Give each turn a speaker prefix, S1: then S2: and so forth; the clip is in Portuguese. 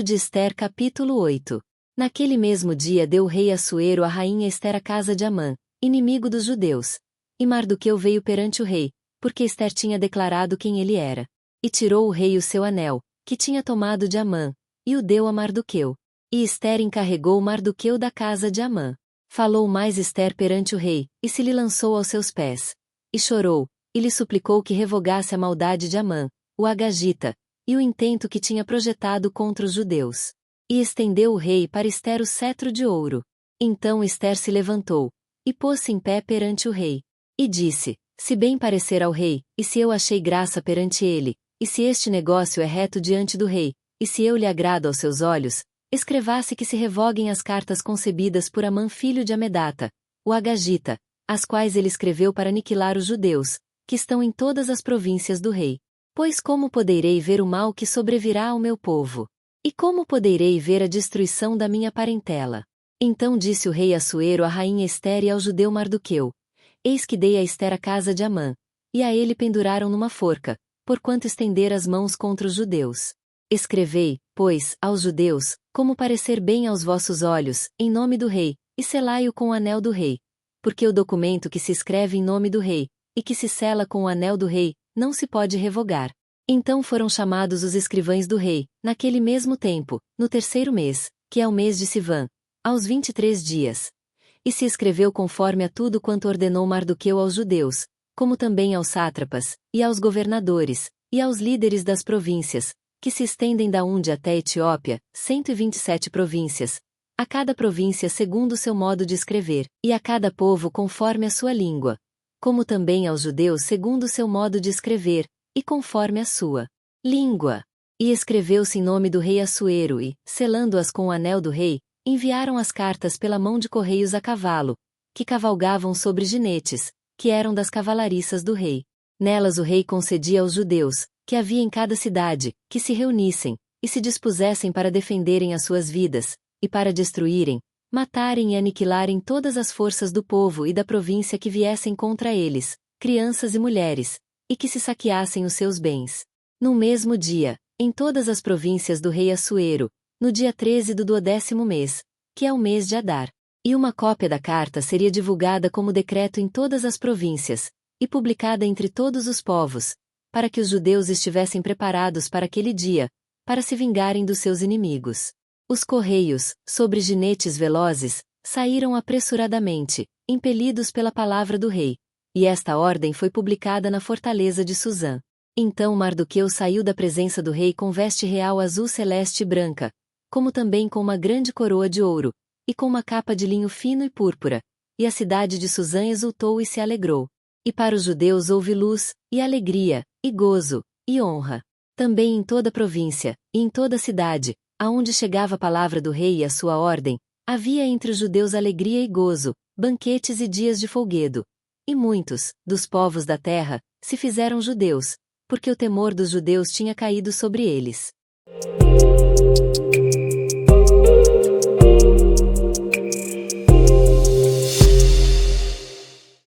S1: de Ester capítulo 8. Naquele mesmo dia deu o rei Assuero à rainha Ester a casa de Amã, inimigo dos judeus. E Mardoqueu veio perante o rei, porque Ester tinha declarado quem ele era. E tirou o rei o seu anel, que tinha tomado de Amã, e o deu a Mardoqueu. E Ester encarregou Mardoqueu da casa de Amã. Falou mais Ester perante o rei, e se lhe lançou aos seus pés. E chorou, e lhe suplicou que revogasse a maldade de Amã, o Agagita, e o intento que tinha projetado contra os judeus. E estendeu o rei para Ester o cetro de ouro. Então Ester se levantou, e pôs-se em pé perante o rei. E disse, se bem parecer ao rei, e se eu achei graça perante ele, e se este negócio é reto diante do rei, e se eu lhe agrado aos seus olhos, escrevasse que se revoguem as cartas concebidas por Amã filho de Amedata, o Agagita, as quais ele escreveu para aniquilar os judeus, que estão em todas as províncias do rei. Pois como poderei ver o mal que sobrevirá ao meu povo? E como poderei ver a destruição da minha parentela? Então disse o rei Assuero à rainha Ester e ao judeu Mardoqueu, eis que dei a Ester a casa de Amã, e a ele penduraram numa forca, porquanto estender as mãos contra os judeus. Escrevei, pois, aos judeus, como parecer bem aos vossos olhos, em nome do rei, e selai-o com o anel do rei. Porque o documento que se escreve em nome do rei, e que se sela com o anel do rei, não se pode revogar. Então foram chamados os escrivães do rei, naquele mesmo tempo, no terceiro mês, que é o mês de Sivan, aos 23 dias. E se escreveu conforme a tudo quanto ordenou Mardoqueu aos judeus, como também aos sátrapas, e aos governadores, e aos líderes das províncias, que se estendem da Índia até a Etiópia, 127 províncias, a cada província segundo o seu modo de escrever, e a cada povo conforme a sua língua, como também aos judeus segundo o seu modo de escrever, e conforme a sua língua. E escreveu-se em nome do rei Assuero e, selando-as com o anel do rei, enviaram as cartas pela mão de correios a cavalo, que cavalgavam sobre jinetes, que eram das cavalariças do rei. Nelas o rei concedia aos judeus, que havia em cada cidade, que se reunissem, e se dispusessem para defenderem as suas vidas, e para destruírem, matarem e aniquilarem todas as forças do povo e da província que viessem contra eles, crianças e mulheres, e que se saqueassem os seus bens. No mesmo dia, em todas as províncias do rei Assuero, no dia 13 do 12º mês, que é o mês de Adar. E uma cópia da carta seria divulgada como decreto em todas as províncias, e publicada entre todos os povos, para que os judeus estivessem preparados para aquele dia, para se vingarem dos seus inimigos. Os correios, sobre jinetes velozes, saíram apressuradamente, impelidos pela palavra do rei, e esta ordem foi publicada na fortaleza de Suzã. Então Mardoqueu saiu da presença do rei com veste real azul celeste e branca, como também com uma grande coroa de ouro, e com uma capa de linho fino e púrpura, e a cidade de Suzã exultou e se alegrou. E para os judeus houve luz, e alegria, e gozo, e honra. Também em toda a província, e em toda a cidade, aonde chegava a palavra do rei e a sua ordem, havia entre os judeus alegria e gozo, banquetes e dias de folguedo. E muitos, dos povos da terra, se fizeram judeus, porque o temor dos judeus tinha caído sobre eles.